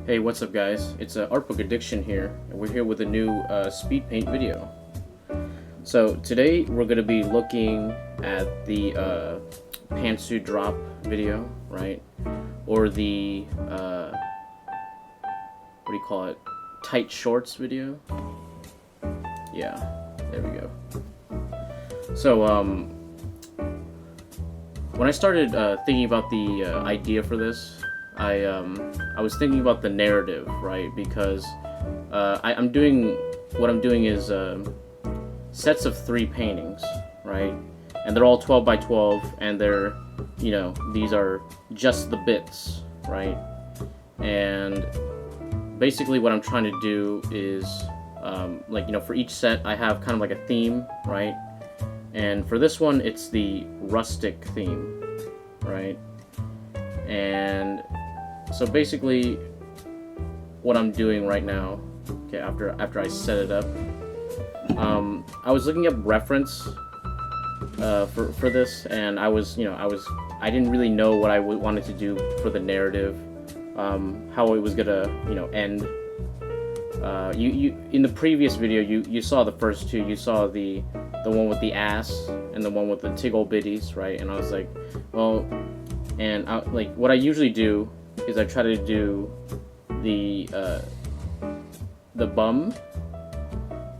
Hey, what's up guys? It's Art Book Addiction here, and we're here with a new speed paint video. So today we're going to be looking at the pantsuit drop video, right? Or the, what do you call it? Tight shorts video? Yeah, there we go. So, when I started thinking about the idea for this, I was thinking about the narrative, right? Because I'm doing what I'm doing is sets of 3 paintings, right? And they're all 12 by 12, and they're, you know, these are just the bits, right? And basically, what I'm trying to do is, like, you know, for each set, I have kind of like a theme, right? And for this one, it's the rustic theme, right? And so basically, what I'm doing right now, okay, after I set it up, I was looking up reference for this, and I didn't really know what I wanted to do for the narrative, how it was gonna, you know, end. You in the previous video, you saw the first two. You saw the one with the ass and the one with the tiggle bitties, right? And I was like, well, and like what I usually do is I try to do the bum,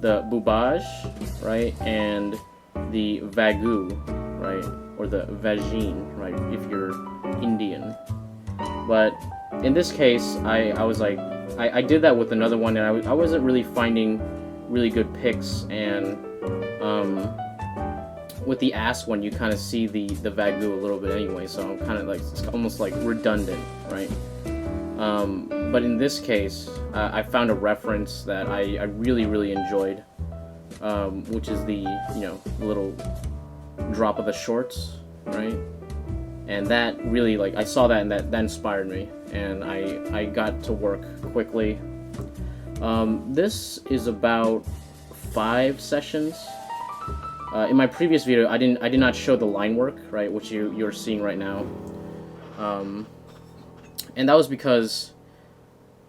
the boubage, right, and the vagu, right, or the vagine, right, if you're Indian. But in this case, I was like, I did that with another one, and I wasn't really finding really good pics, and with the ass one, you kind of see the vagu a little bit anyway, so I'm kind of like, it's almost like redundant, right? But in this case, I found a reference that I really enjoyed, which is the, you know, little drop of the shorts, right? And that really, like, I saw that, and that inspired me, and I got to work quickly. This is about 5 sessions. In my previous video, I did not show the line work, right, which you're seeing right now, and that was because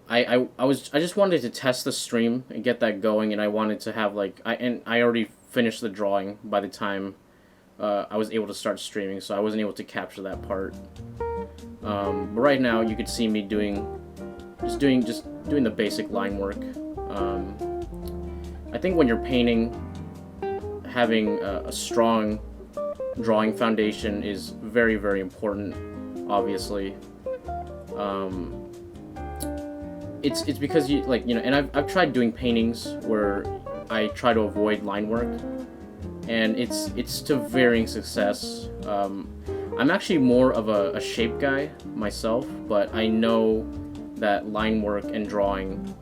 I just wanted to test the stream and get that going, and I wanted to have, like, I already finished the drawing by the time I was able to start streaming, so I wasn't able to capture that part. But right now, you could see me doing the basic line work. I think when you're painting, having a strong drawing foundation is very important, obviously. It's because you, like, you know, and I've tried doing paintings where I try to avoid line work, and it's to varying success. I'm actually more of a shape guy myself, but I know that line work and drawing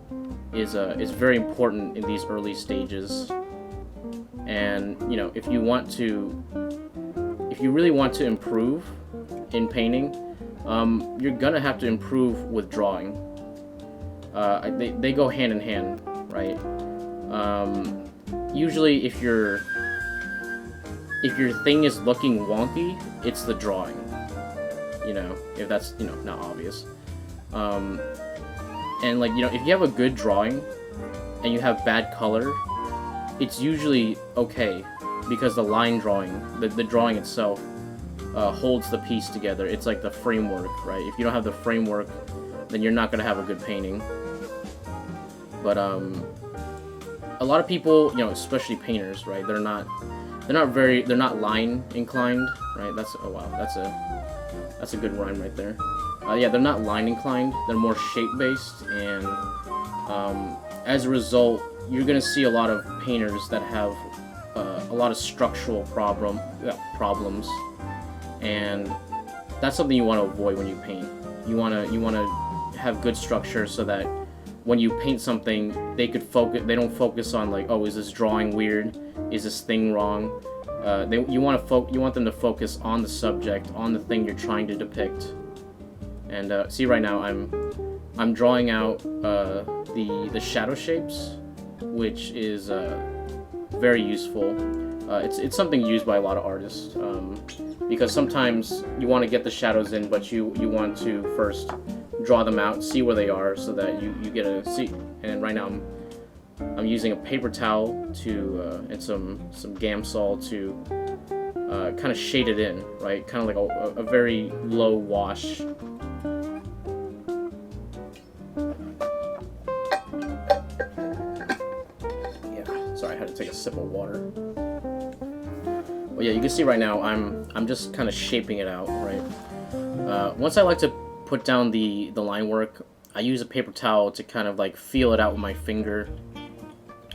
is very important in these early stages. And, you know, if you really want to improve in painting, you're gonna have to improve with drawing. They go hand in hand, right? Usually, if your thing is looking wonky, it's the drawing. You know, if that's, you know, not obvious. And, like, you know, if you have a good drawing and you have bad color, it's usually okay, because the line drawing, the drawing itself, holds the piece together. It's like the framework, right? If you don't have the framework, then you're not gonna have a good painting. But a lot of people, you know, especially painters, right? They're not line inclined, right? That's a good rhyme right there. Yeah, they're not line inclined. They're more shape based, and as a result, you're gonna see a lot of painters that have a lot of structural problems, and that's something you want to avoid when you paint. You wanna have good structure so that when you paint something, they don't focus on, like, oh, is this drawing weird? Is this thing wrong? You want them to focus on the subject, on the thing you're trying to depict. And see, right now I'm drawing out the shadow shapes, which is very useful. It's something used by a lot of artists, because sometimes you want to get the shadows in, but you want to first draw them out, see where they are, so that you get a see. And right now I'm using a paper towel to and some Gamsol to kind of shade it in, right? Kind of like a very low wash. Yeah, sorry, I had to take a sip of water. Well, yeah, you can see right now I'm just kind of shaping it out, right? Once I like to put down the line work, I use a paper towel to kind of like feel it out with my finger,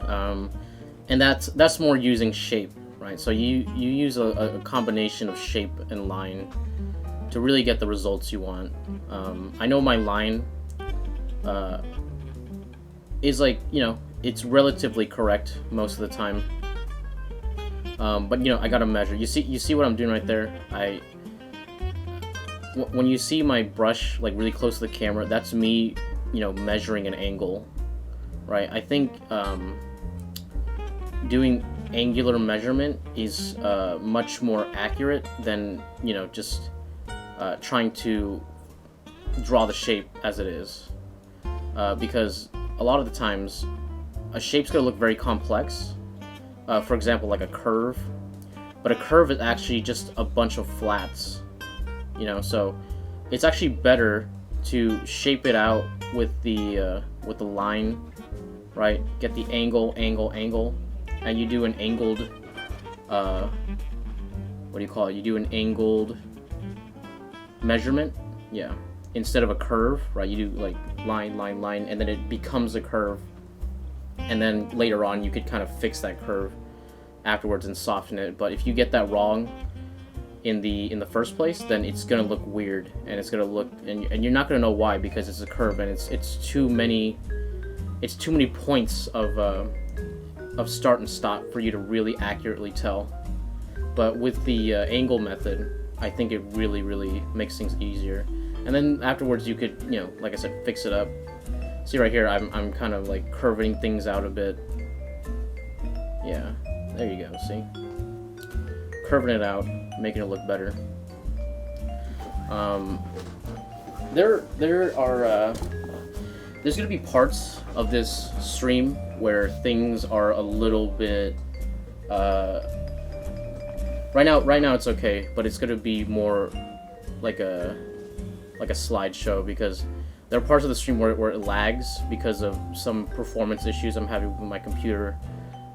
and that's more using shape, right? So you use a combination of shape and line to really get the results you want. I know my line is like, you know, it's relatively correct most of the time, but you know, I gotta measure. You see what I'm doing right there? When you see my brush like really close to the camera, that's me, you know, measuring an angle, right? I think doing angular measurement is much more accurate than, you know, just trying to draw the shape as it is, because a lot of the times a shape's gonna look very complex. For example, like a curve, but a curve is actually just a bunch of flats. You know, so it's actually better to shape it out with the line, right? Get the angle, and you do an angled, what do you call it? You do an angled measurement, yeah. Instead of a curve, right? You do like line, and then it becomes a curve, and then later on you could kind of fix that curve afterwards and soften it. But if you get that wrong in the first place, then it's gonna look weird, and it's gonna look, and you're not gonna know why, because it's a curve, and it's too many points of start and stop for you to really accurately tell. But with the angle method, I think it really makes things easier. And then afterwards you could, you know, like I said, fix it up. See right here, I'm kind of like curving things out a bit. Yeah, there you go, see? Curving it out, making it look better. There's gonna be parts of this stream where things are a little bit right now it's okay, but it's gonna be more like a slideshow, because there are parts of the stream where it lags because of some performance issues I'm having with my computer.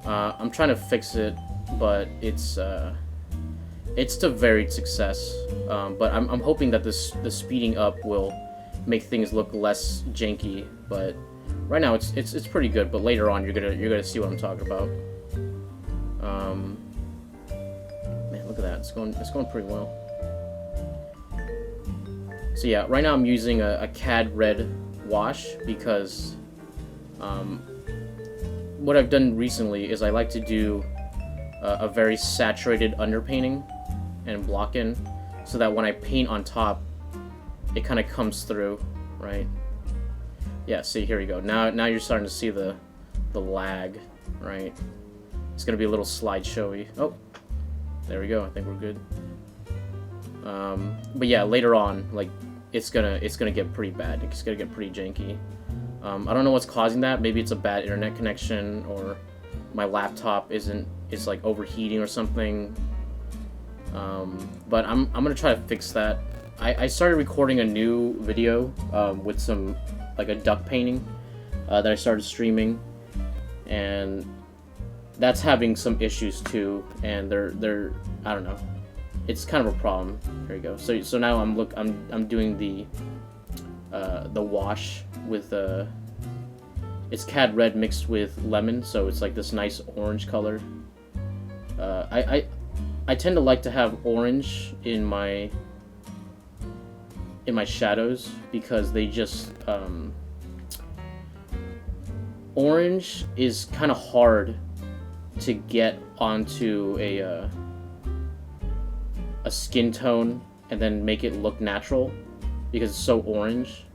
I'm trying to fix it, but it's to varied success, but I'm hoping that the speeding up will make things look less janky. But right now it's pretty good. But later on you're gonna see what I'm talking about. Man, look at that! It's going pretty well. So yeah, right now I'm using a CAD red wash because what I've done recently is I like to do a very saturated underpainting and block in, so that when I paint on top, it kind of comes through, right? Yeah, see, here we go. Now you're starting to see the lag, right? It's gonna be a little slideshowy. Oh, there we go. I think we're good. But yeah, later on, like it's gonna get pretty bad. It's gonna get pretty janky. I don't know what's causing that. Maybe it's a bad internet connection, or my laptop is like overheating or something. But I'm gonna try to fix that. I started recording a new video with some, like, a duck painting that I started streaming, and that's having some issues too. And they're I don't know. It's kind of a problem. There you go. So now I'm doing the wash with it's CAD red mixed with lemon, so it's like this nice orange color. I tend to like to have orange in my shadows, because they just orange is kind of hard to get onto a skin tone and then make it look natural, because it's so orange.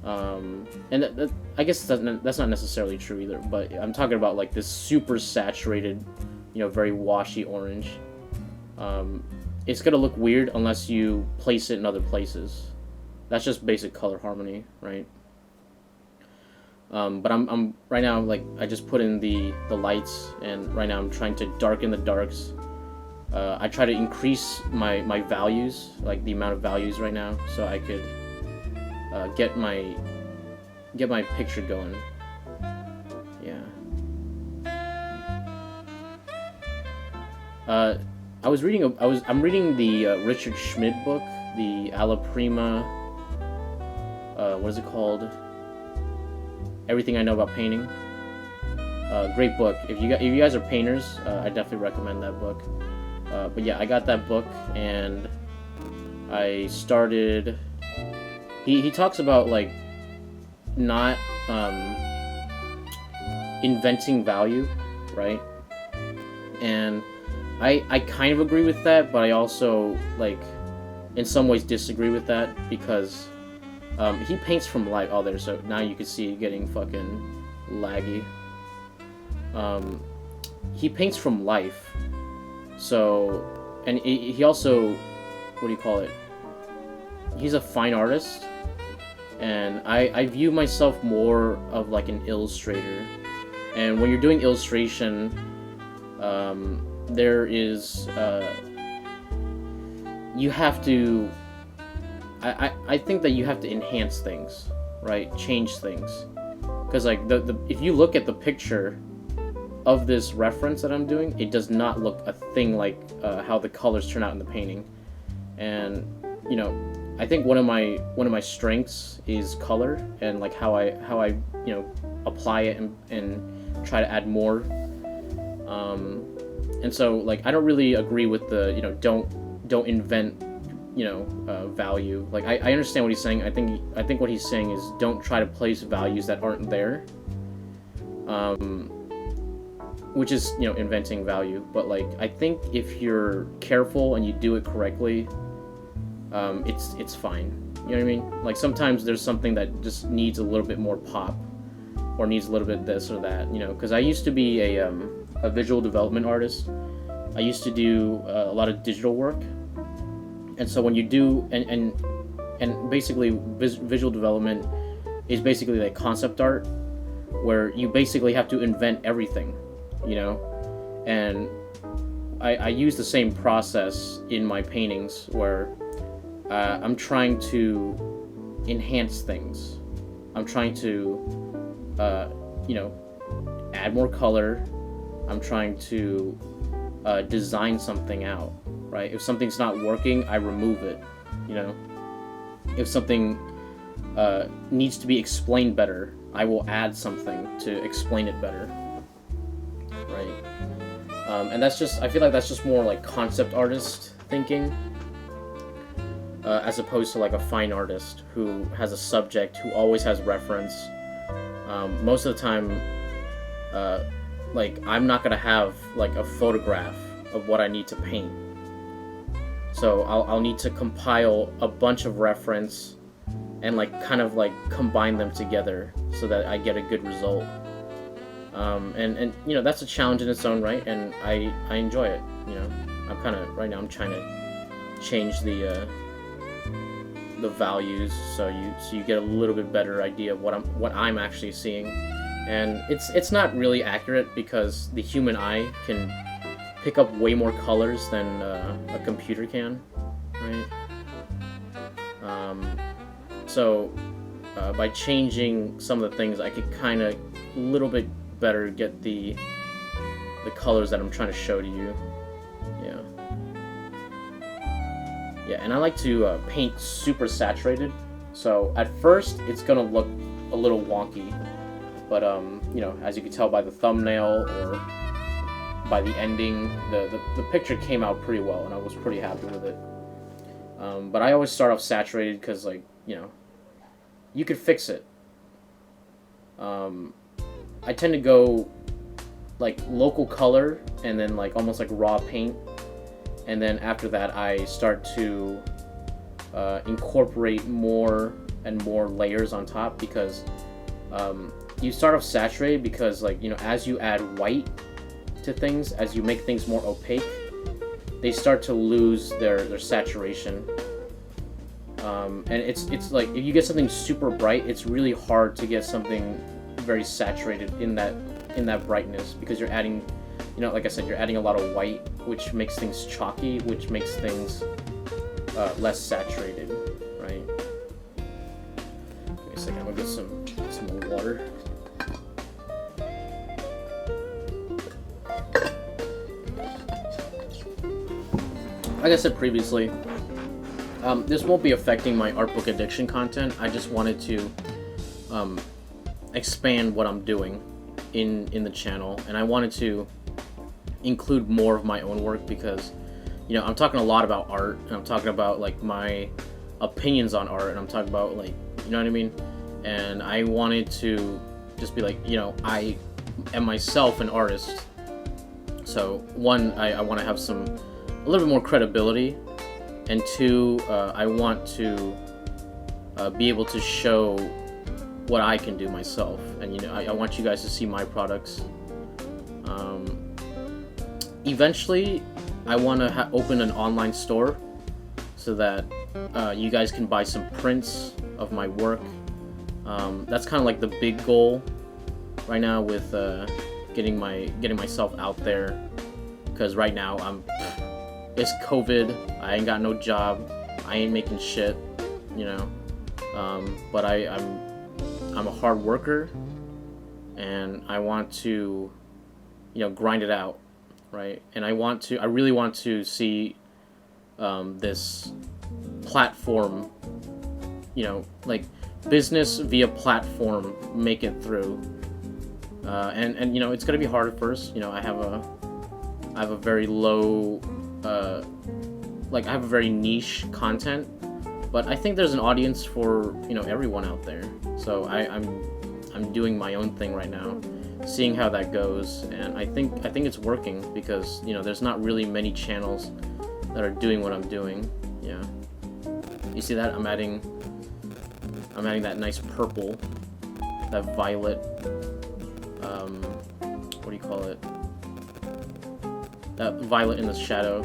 And I guess that's not necessarily true either, but I'm talking about like this super saturated, you know, very washy orange. It's gonna look weird unless you place it in other places. That's just basic color harmony, right? But I'm right now, like, I just put in the lights, and right now I'm trying to darken the darks. I try to increase my values, like the amount of values right now, so I could get my picture going. Yeah. I'm reading the Richard Schmid book, the Alla Prima. What is it called? Everything I Know About Painting. Great book. If you guys are painters, I definitely recommend that book. But yeah, I got that book and I started. He talks about like not inventing value, right? And I kind of agree with that, but I also like in some ways disagree with that because he paints from life. Oh, there. So now you can see it getting fucking laggy. He paints from life. So, and he also, what do you call it? He's a fine artist, and I view myself more of like an illustrator. And when you're doing illustration, there is you have to. I think that you have to enhance things, right? Change things, because like the if you look at the picture of this reference that I'm doing, it does not look a thing like how the colors turn out in the painting. And you know, I think one of my strengths is color and like how I you know apply it and try to add more. And so like I don't really agree with the you know don't invent you know value. Like I understand what he's saying. I think what he's saying is don't try to place values that aren't there. Which is you know inventing value. But like I think if you're careful and you do it correctly, it's fine. You know what I mean? Like sometimes there's something that just needs a little bit more pop, or needs a little bit this or that. You know, because I used to be a visual development artist. I used to do a lot of digital work, and so when you do and basically visual development is basically like concept art, where you basically have to invent everything, you know, and I use the same process in my paintings where I'm trying to enhance things. I'm trying to, you know, add more color. I'm trying to design something out, right? If something's not working, I remove it, you know. If something needs to be explained better, I will add something to explain it better, right? And that's just, I feel like that's just more like concept artist thinking, as opposed to like a fine artist who has a subject, who always has reference. Most of the time, like I'm not gonna have like a photograph of what I need to paint. So I'll need to compile a bunch of reference and like kind of like combine them together so that I get a good result. And you know that's a challenge in its own right, and I enjoy it. You know, I'm kind of right now I'm trying to change the values so you get a little bit better idea of what I'm actually seeing. And it's not really accurate because the human eye can pick up way more colors than a computer can, right? So by changing some of the things, I could kind of a little bit better get the colors that I'm trying to show to you. Yeah. Yeah, and I like to paint super saturated. So at first it's gonna look a little wonky, but you know, as you can tell by the thumbnail or by the ending, the picture came out pretty well, and I was pretty happy with it. But I always start off saturated because, like, you know, you could fix it. I tend to go like local color and then like almost like raw paint, and then after that I start to incorporate more and more layers on top, because you start off saturated because, like, you know, as you add white to things, as you make things more opaque, they start to lose their saturation. And it's like if you get something super bright, it's really hard to get something very saturated in that brightness, because you're adding, like I said, you're adding a lot of white, which makes things chalky, which makes things less saturated, right? Give me a second, I'm gonna get some more water. Like I said previously, this won't be affecting my art book addiction content. I just wanted to expand what I'm doing in the channel, and I wanted to include more of my own work, because I'm talking a lot about art, and I'm talking about like my opinions on art, and I'm talking about like, you know what I mean, and I wanted to just be like, I am myself an artist, so one, I want to have a little bit more credibility, and two, I want to be able to show what I can do myself, and I want you guys to see my products. Eventually, I want to open an online store so that you guys can buy some prints of my work. That's kind of like the big goal right now with getting myself out there, because right now it's COVID. I ain't got no job. I ain't making shit, but I'm a hard worker, and I want to, grind it out, right? And I really want to see this platform, like business via platform, make it through. And it's gonna be hard at first. I have a very low, I have a very niche content, but I think there's an audience for everyone out there. So I'm doing my own thing right now, seeing how that goes, and I think it's working, because there's not really many channels that are doing what I'm doing. Yeah, you see that I'm adding that nice purple, that violet, what do you call it? That violet in the shadow.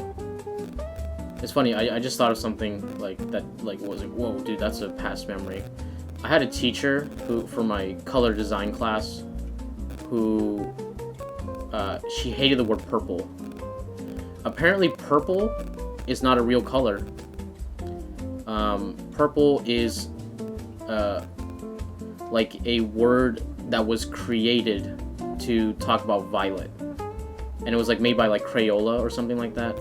It's funny, I just thought of something like that, like, what was it? Whoa, dude, that's a past memory. I had a teacher who, for my color design class, who, she hated the word purple. Apparently purple is not a real color. Purple is, like a word that was created to talk about violet. And it was like made by like Crayola or something like that.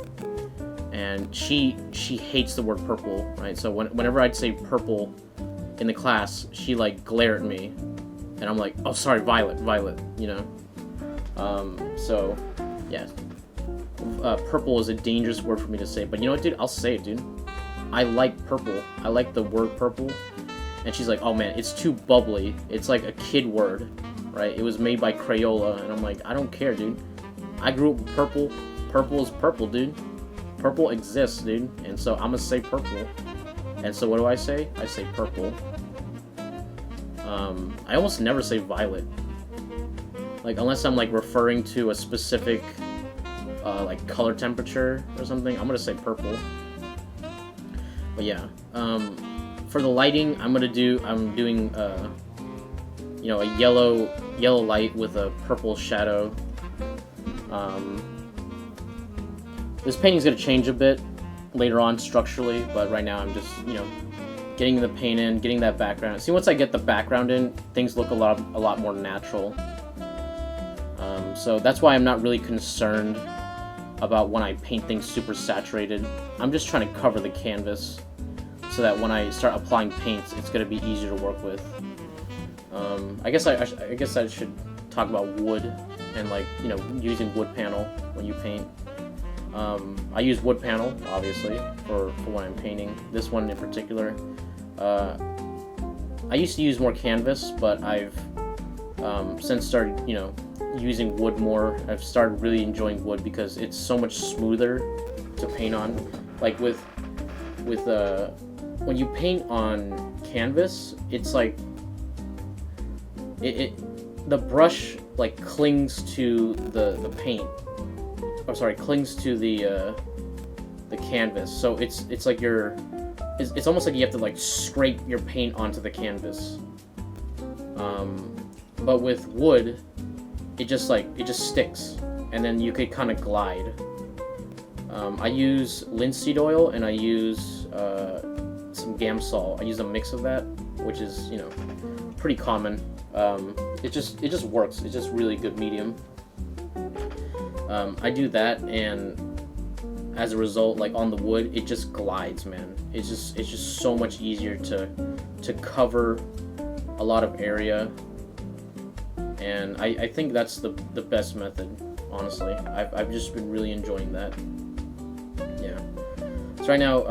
And she hates the word purple, right? So whenever I'd say purple in the class, she like glare at me, and I'm like, oh, sorry, violet, so yeah, purple is a dangerous word for me to say, but you know what, dude, I'll say it, dude. I like purple. I like the word purple. And she's like, oh man, it's too bubbly. It's like a kid word, right? It was made by Crayola, and I'm like, I don't care, dude. I grew up with purple. Purple is purple, dude. Purple exists, dude, and so I'm gonna say purple. And so what do I say? I say purple. I almost never say violet. Like, unless I'm like referring to a specific like color temperature or something, I'm gonna say purple. But yeah, for the lighting, I'm doing a yellow light with a purple shadow. This painting's gonna change a bit later on structurally, but right now I'm just, getting the paint in, getting that background. See, once I get the background in, things look a lot more natural. So that's why I'm not really concerned about when I paint things super saturated. I'm just trying to cover the canvas so that when I start applying paints, it's gonna be easier to work with. I guess I should talk about wood and, like, using wood panel when you paint. I use wood panel, obviously, for when I'm painting. This one in particular. I used to use more canvas, but I've since started, using wood more. I've started really enjoying wood because it's so much smoother to paint on. Like with when you paint on canvas, it's like the brush like clings to the paint. Oh, sorry, clings to the canvas. So it's like you're it's almost like you have to like scrape your paint onto the canvas. But with wood, it just sticks, and then you could kind of glide. I use linseed oil and I use some Gamsol. I use a mix of that, which is, you know, pretty common. It just works. It's just really good medium. I do that, and as a result, like on the wood, it just glides, man. It's just so much easier to cover a lot of area, and I think that's the best method, honestly. I've just been really enjoying that. Yeah. So right now,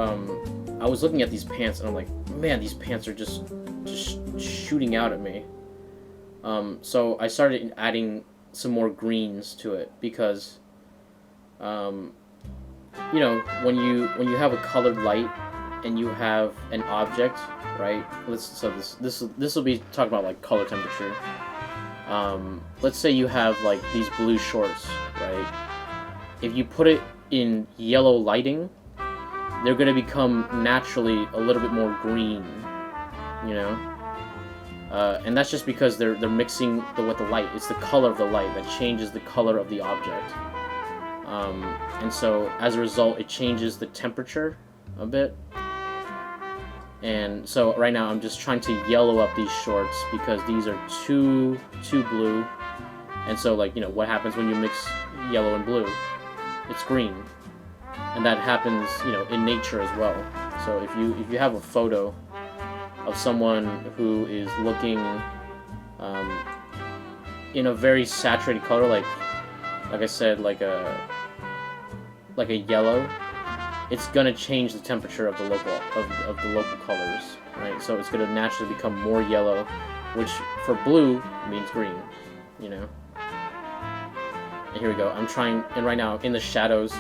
I was looking at these pants, and I'm like, man, these pants are just shooting out at me. So I started adding some more greens to it because, you know, when you have a colored light and you have an object, right? This will be talking about like color temperature. Let's say you have like these blue shorts, right? If you put it in yellow lighting, they're going to become naturally a little bit more green, you know? And that's just because they're mixing with the light. It's the color of the light that changes the color of the object. And so as a result, it changes the temperature a bit. And so right now I'm just trying to yellow up these shorts because these are too blue. And so, like, you know, what happens when you mix yellow and blue? It's green. And that happens, you know, in nature as well. So if you have a photo of someone who is looking in a very saturated color, like I said, like a yellow, it's gonna change the temperature of the local colors, right? So it's gonna naturally become more yellow, which for blue means green, you know. And here we go. And right now in the shadows,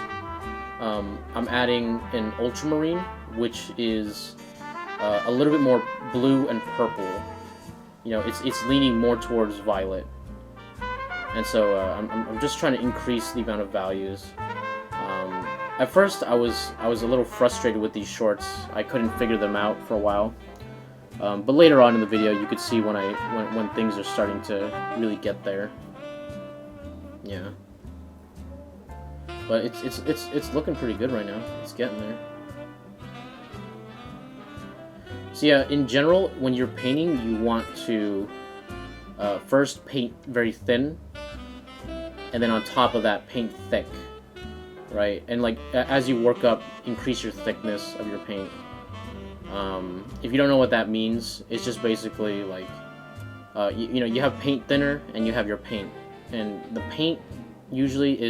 I'm adding an ultramarine, which is a little bit more blue and purple. You know, it's leaning more towards violet. And so I'm just trying to increase the amount of values. At first, I was a little frustrated with these shorts. I couldn't figure them out for a while. But later on in the video, you could see when things are starting to really get there. Yeah. But it's looking pretty good right now. It's getting there. So yeah, in general, when you're painting, you want to first paint very thin, and then on top of that, paint thick, right? And like as you work up, increase your thickness of your paint. If you don't know what that means, it's just basically like you know, you have paint thinner and you have your paint, and the paint usually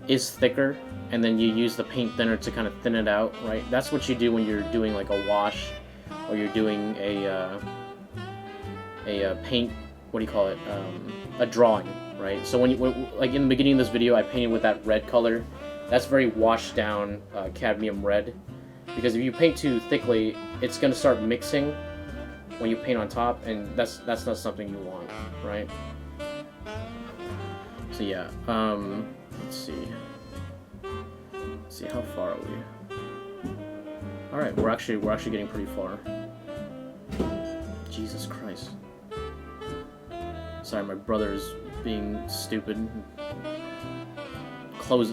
is thicker, and then you use the paint thinner to kind of thin it out, right? That's what you do when you're doing like a wash, or you're doing a paint, what do you call it, a drawing, right? So when like in the beginning of this video, I painted with that red color. That's very washed down cadmium red, because if you paint too thickly, it's gonna start mixing when you paint on top, and that's not something you want, right? So yeah, let's see. Let's see, how far are we? All right, we're actually getting pretty far. Jesus Christ. Sorry, my brother is being stupid.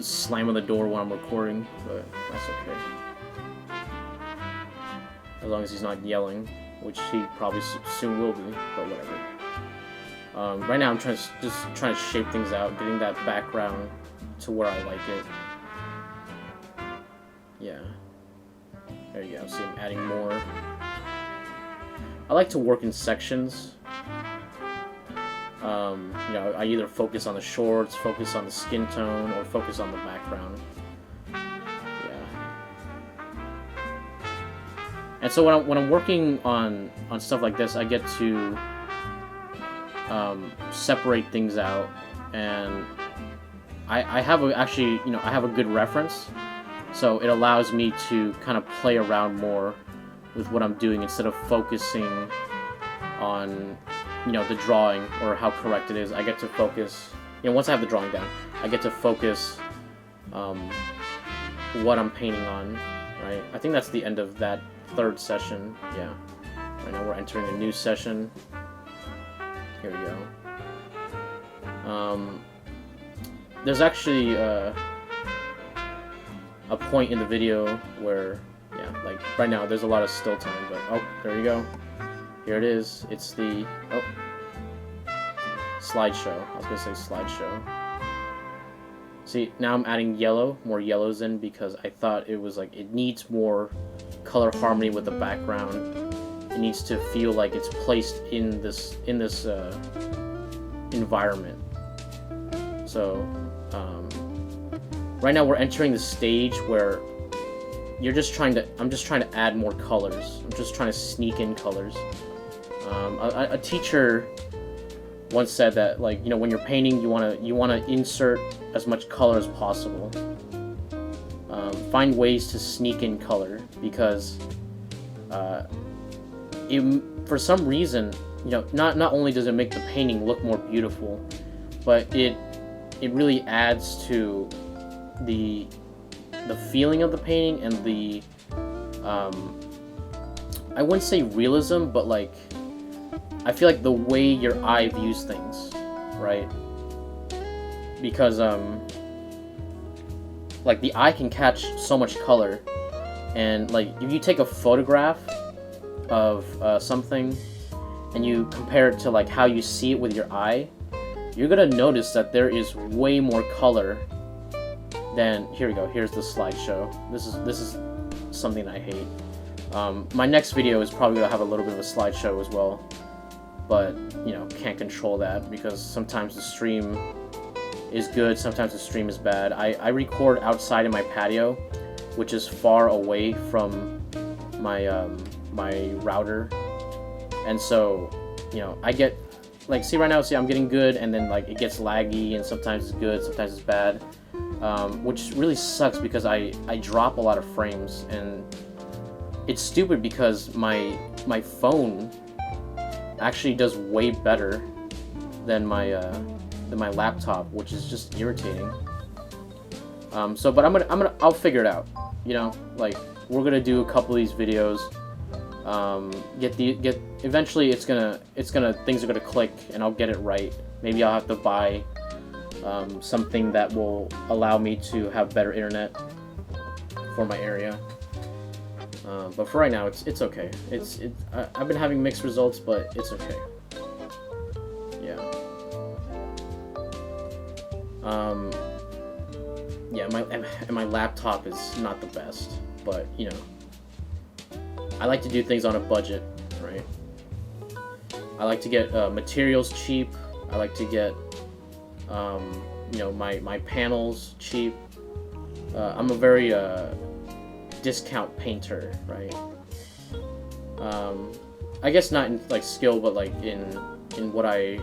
Slamming the door while I'm recording, but that's okay. As long as he's not yelling, which he probably soon will be, but whatever. Right now I'm just trying to shape things out, getting that background to where I like it. Yeah. There you go. See, I'm adding more. I like to work in sections. You know, I either focus on the shorts, focus on the skin tone, or focus on the background. Yeah. And so when I'm working on stuff like this, I get to separate things out, and I have actually, you know, I have a good reference, so it allows me to kind of play around more with what I'm doing instead of focusing on, you know, the drawing or how correct it is. I get to focus, you know, once I have the drawing down, I get to focus what I'm painting on, right? I think that's the end of that third session. Yeah. Right now we're entering a new session. Here we go. There's actually a point in the video where, yeah, like right now there's a lot of still time, but oh, there you go. Here it is. It's the slideshow. I was gonna say slideshow. See, now I'm adding more yellows in because I thought it was like it needs more color harmony with the background. It needs to feel like it's placed in this environment. So right now we're entering the stage where I'm just trying to add more colors. I'm just trying to sneak in colors. A teacher once said that, like, you know, when you're painting, you wanna insert as much color as possible. Find ways to sneak in color because for some reason, you know, not only does it make the painting look more beautiful, but it really adds to the feeling of the painting and the I wouldn't say realism, but like I feel like the way your eye views things, right? Because like the eye can catch so much color, and like if you take a photograph of something and you compare it to like how you see it with your eye, you're gonna notice that there is way more color than, here we go, here's the slideshow. This is something I hate. My next video is probably gonna have a little bit of a slideshow as well, but you know, can't control that because sometimes the stream is good, sometimes the stream is bad. I record outside in my patio, which is far away from my my router, and so, you know, I get, like, see right now, see I'm getting good, and then like it gets laggy, and sometimes it's good, sometimes it's bad, which really sucks because I drop a lot of frames, and it's stupid because my phone actually does way better than my laptop, which is just irritating. But I'll figure it out. You know, like we're gonna do a couple of these videos. Eventually things are gonna click, and I'll get it right. Maybe I'll have to buy something that will allow me to have better internet for my area. But for right now, it's okay. I've been having mixed results, but it's okay. Yeah. Yeah, my laptop is not the best, but you know, I like to do things on a budget, right? I like to get materials cheap. I like to get you know, my panels cheap. I'm a very discount painter, right? I guess not in like skill, but like in what I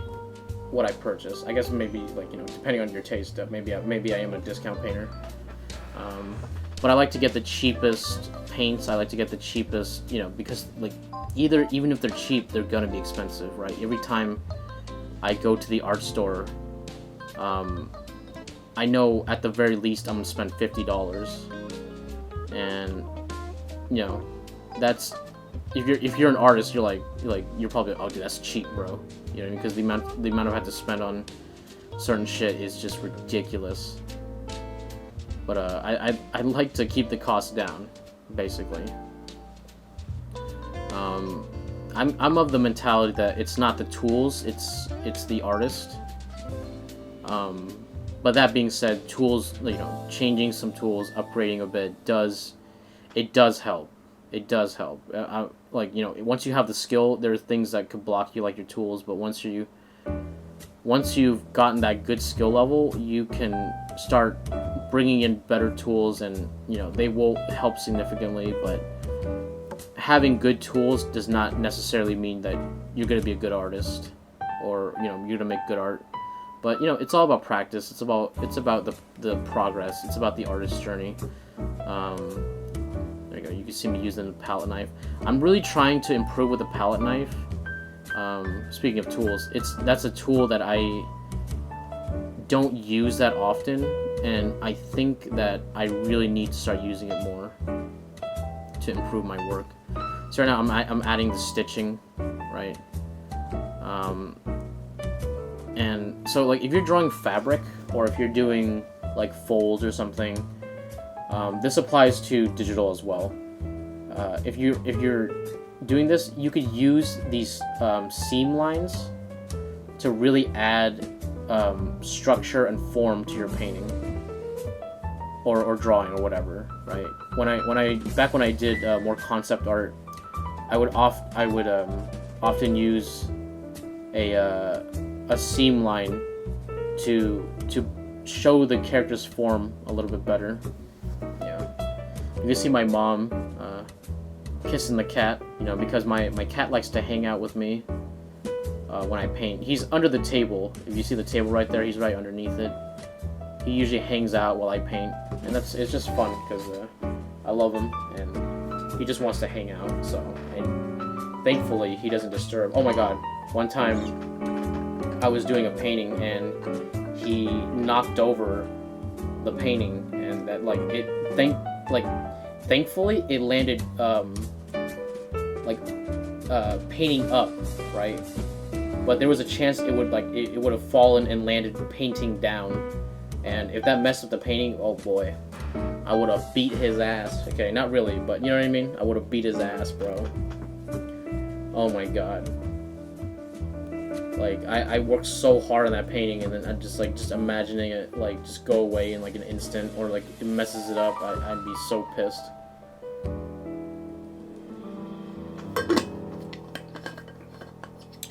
purchase. I guess maybe, like, you know, depending on your taste, maybe I am a discount painter. But I like to get the cheapest paints. I like to get the cheapest, you know, because like even if they're cheap, they're gonna be expensive, right? Every time I go to the art store, I know at the very least I'm gonna spend $50, and you know, that's, if you're an artist, you're probably, oh dude, that's cheap, bro. You know, because the amount I have to spend on certain shit is just ridiculous. But I like to keep the cost down, basically. I'm of the mentality that it's not the tools, it's the artist. But that being said, tools, you know, changing some tools, upgrading a bit does help. It does help. Like, you know, once you have the skill, there are things that could block you, like your tools. But once you've gotten that good skill level, you can start bringing in better tools, and you know, they will help significantly. But having good tools does not necessarily mean that you're going to be a good artist, or you know, you're going to make good art. But you know, it's all about practice. It's about the progress. It's about the artist's journey. There you go. You can see me using the palette knife. I'm really trying to improve with the palette knife. Speaking of tools, that's a tool that I don't use that often, and I think that I really need to start using it more. to improve my work. So right now I'm adding the stitching, right? And so like if you're drawing fabric or if you're doing like folds or something, this applies to digital as well. If you're doing this, you could use these seam lines to really add structure and form to your painting or drawing or whatever, right? Back when I did more concept art, I would often use a seam line to show the character's form a little bit better. Yeah, you can see my mom kissing the cat, you know, because my cat likes to hang out with me when I paint. He's under the table. If you see the table right there, he's right underneath it. He usually hangs out while I paint, and it's just fun because I love him and he just wants to hang out. So, and thankfully he doesn't disturb. Oh my god, one time I was doing a painting and he knocked over the painting, and that thankfully it landed painting up, right? But there was a chance it would have fallen and landed painting down, and if that messed up the painting, oh boy, I would have beat his ass. Okay, not really, but you know what I mean? I would have beat his ass, bro. Oh my god. Like, I worked so hard on that painting, and then I just imagining it, like, just go away in, like, an instant, or, like, it messes it up, I'd be so pissed.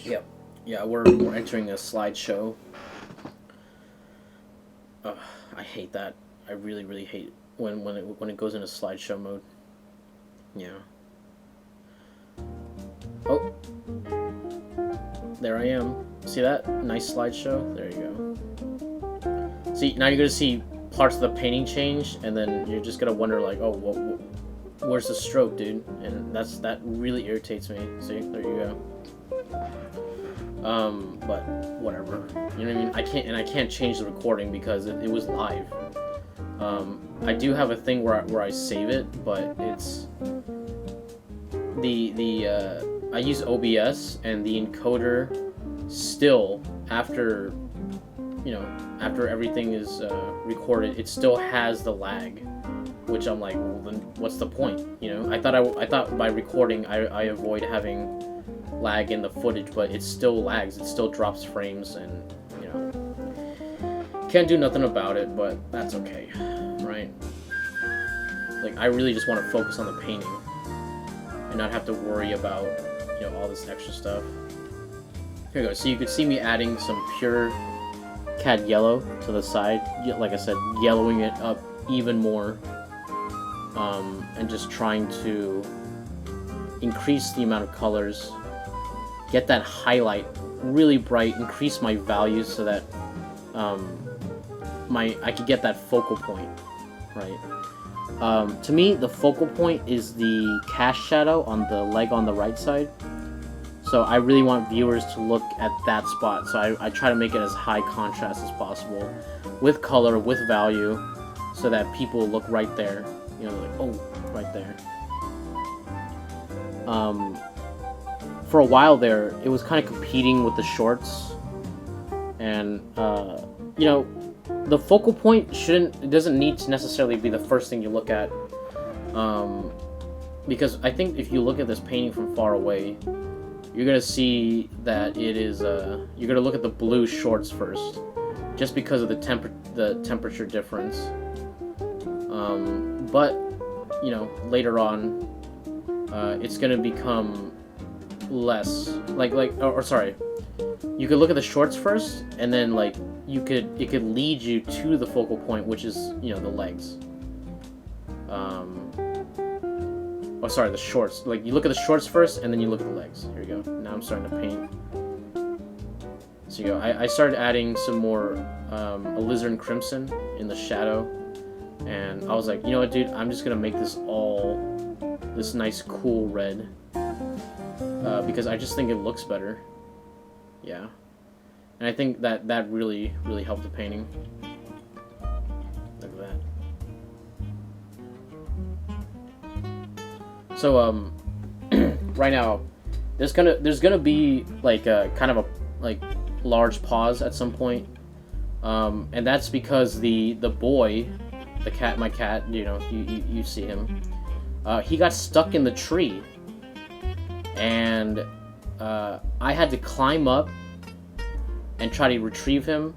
Yep. Yeah, we're entering a slideshow. I hate that. I really, really hate when it goes into slideshow mode. Yeah. Oh. There I am. See that? Nice slideshow? There you go. See, now you're going to see parts of the painting change, and then you're just going to wonder, like, oh, where's the stroke, dude? And that really irritates me. See? There you go. But whatever. You know what I mean? I can't change the recording because it was live. I do have a thing where I save it, but it's... I use OBS, and the encoder still, after everything is recorded, it still has the lag, which I'm like, well, then what's the point? You know, I thought by recording I avoid having lag in the footage, but it still lags, it still drops frames, and you know, can't do nothing about it, but that's okay, right? Like, I really just want to focus on the painting and not have to worry about, you know, all this extra stuff. Here we go. So you could see me adding some pure cad yellow to the side. Like I said, yellowing it up even more, and just trying to increase the amount of colors, get that highlight really bright, increase my values so that I could get that focal point, right? To me, the focal point is the cast shadow on the leg on the right side. So I really want viewers to look at that spot. So I try to make it as high contrast as possible, with color, with value, so that people look right there. You know, like, oh, right there. For a while there, it was kind of competing with the shorts, and you know, the focal point doesn't need to necessarily be the first thing you look at, because I think if you look at this painting from far away, you're gonna see that it is you're gonna look at the blue shorts first, just because of the temperature difference. But you know, later on, it's gonna become less sorry. You could look at the shorts first, and then like it could lead you to the focal point, which is, you know, the legs. Oh, sorry, the shorts. Like, you look at the shorts first, and then you look at the legs. Here we go. Now I'm starting to paint. So you go. I started adding some more alizarin crimson in the shadow, and I was like, you know what, dude? I'm just gonna make this all this nice, cool red, because I just think it looks better. Yeah, and I think that really helped the painting. Look at that. So right now, there's gonna be like a kind of a like large pause at some point, and that's because the boy, the cat, my cat, you see him, he got stuck in the tree, and I had to climb up and try to retrieve him.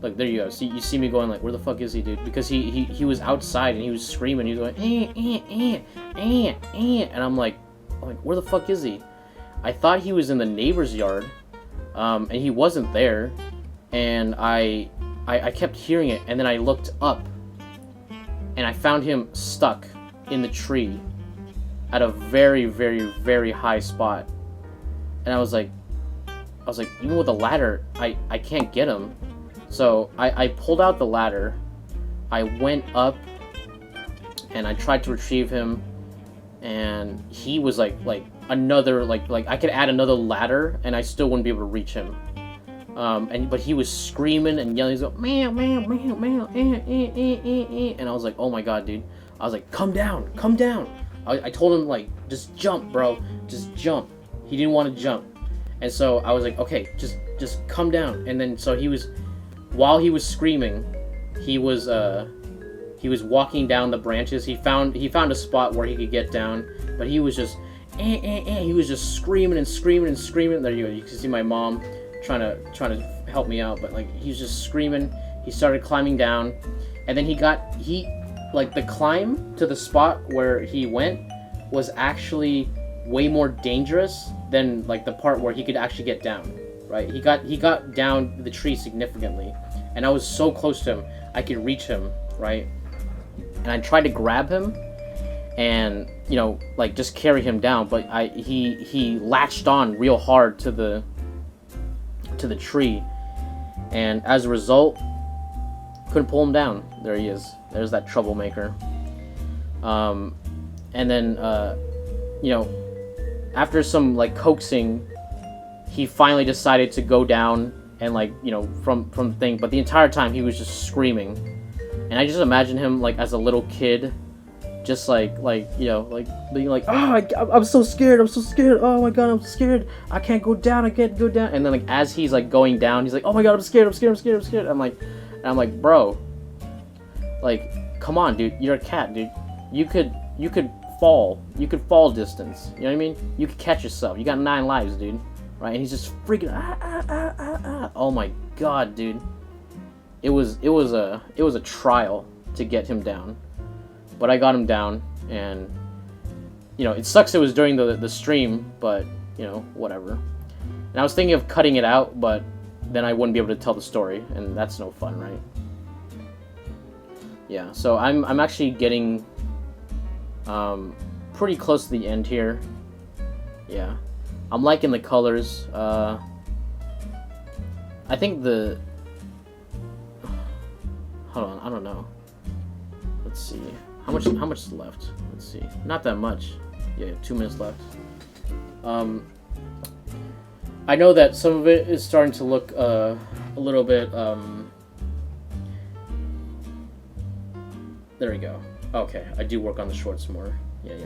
Like, there you go. See, you see me going like, where the fuck is he, dude? Because he was outside and he was screaming. He was going, and I'm like, where the fuck is he? I thought he was in the neighbor's yard, and he wasn't there. And I kept hearing it, and then I looked up, and I found him stuck in the tree at a very, very, very high spot. And I was like, even with a ladder, I can't get him. So I pulled out the ladder, I went up, and I tried to retrieve him, and he was like another, like I could add another ladder, and I still wouldn't be able to reach him. But he was screaming and yelling, he's like, meow, meow, meow, meow, and I was like, oh my god, dude. I was like, come down, come down. I told him, like, just jump, bro, just jump. He didn't want to jump, and so I was like, okay, just come down. And then so while he was screaming, he was walking down the branches. He found a spot where he could get down, but he was just he was just screaming and screaming and screaming. There you go. You can see my mom trying to help me out, but like he was just screaming. He started climbing down, and then the climb to the spot where he went was actually way more dangerous than like the part where he could actually get down. Right? He got down the tree significantly, and I was so close to him, I could reach him, right? And I tried to grab him, and like just carry him down, but he latched on real hard to the tree, and as a result, couldn't pull him down. There he is. There's that troublemaker. And then after some like coaxing, he finally decided to go down and from the thing, but the entire time he was just screaming, and I just imagine him like as a little kid, just like being like, I'm so scared, oh my god, I'm scared, I can't go down, and then like as he's like going down, he's like, oh my god, I'm scared. I'm like, bro, like, come on, dude, you're a cat, dude, you could fall distance, you know what I mean, you could catch yourself, you got 9 lives, dude. Right, and he's just freaking oh my god, dude. It was a trial to get him down, but I got him down, and it sucks it was during the stream, but whatever. And I was thinking of cutting it out, but then I wouldn't be able to tell the story, and that's no fun, right? Yeah, so I'm actually getting pretty close to the end here. Yeah. I'm liking the colors. I think hold on, I don't know. Let's see. How much is left? Let's see. Not that much. Yeah, 2 minutes left. I know that some of it is starting to look a little bit there we go. Okay, I do work on the shorts more. Yeah.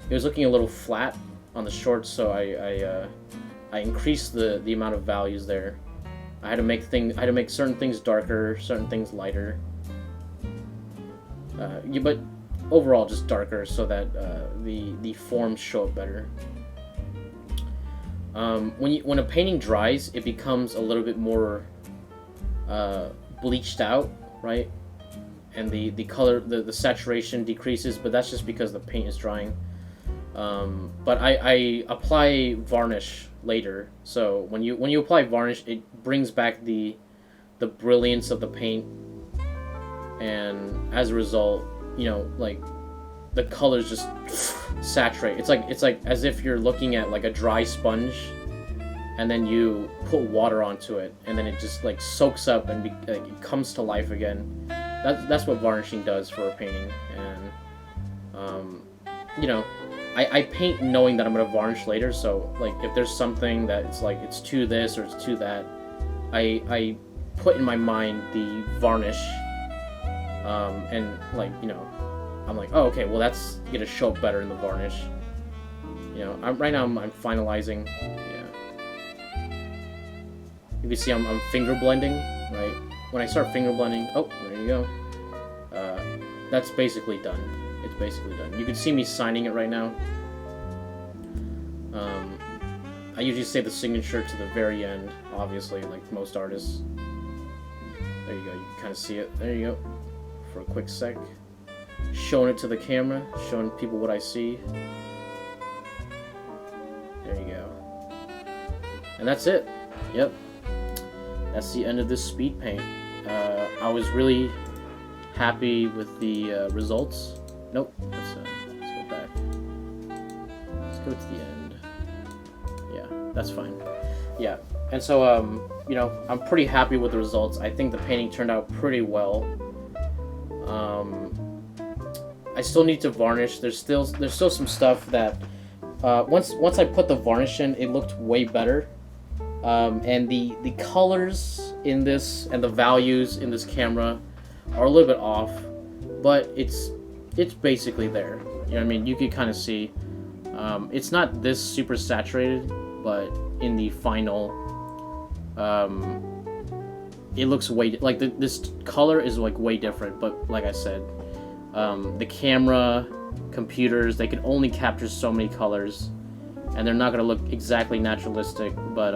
It was looking a little flat on the shorts, so I increased the amount of values there. I had to make certain things darker, certain things lighter. But overall just darker so that the forms show up better. When a painting dries, it becomes a little bit more bleached out, right? And the color, the saturation decreases, but that's just because the paint is drying. But I apply varnish later, so when you apply varnish, it brings back the brilliance of the paint, and as a result, like the colors just saturate. It's like as if you're looking at like a dry sponge, and then you put water onto it, and then it just like soaks up and it comes to life again. That's what varnishing does for a painting, and I paint knowing that I'm gonna varnish later, so like if there's something that it's like it's to this or it's to that, I put in my mind the varnish, and like I'm like, oh, okay, well that's gonna show up better in the varnish. You know, right now I'm finalizing. Yeah. You can see I'm finger blending, right? When I start finger blending, oh, there you go. That's basically done. It's basically done. You can see me signing it right now. I usually save the signature to the very end, obviously, like most artists. There you go. You can kind of see it. There you go. For a quick sec. Showing it to the camera, showing people what I see. There you go. And that's it. Yep. That's the end of this speed paint. I was really happy with the results. Nope. Let's go back. Let's go to the end. Yeah, that's fine. Yeah. And so, you know, I'm pretty happy with the results. I think the painting turned out pretty well. I still need to varnish. There's still some stuff that once I put the varnish in, it looked way better. And the colors in this and the values in this camera are a little bit off, but it's basically there. You know what I mean? You can kind of see. It's not this super saturated, but in the final, it looks way like this color is like way different. But like I said, the camera, computers, they can only capture so many colors, and they're not gonna look exactly naturalistic. But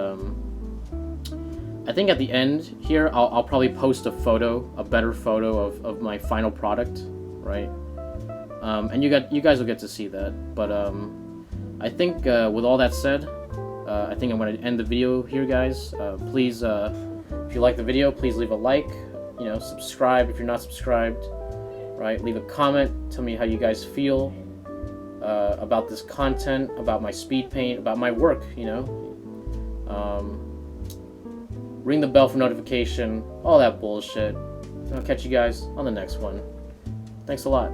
I think at the end here, I'll probably post a better photo of my final product, right? And you guys will get to see that. But I think with all that said, I think I'm going to end the video here, guys. Please, if you like the video, please leave a like. You know, subscribe if you're not subscribed. Right? Leave a comment. Tell me how you guys feel about this content, about my speed paint, about my work. You know, ring the bell for notification. All that bullshit. I'll catch you guys on the next one. Thanks a lot.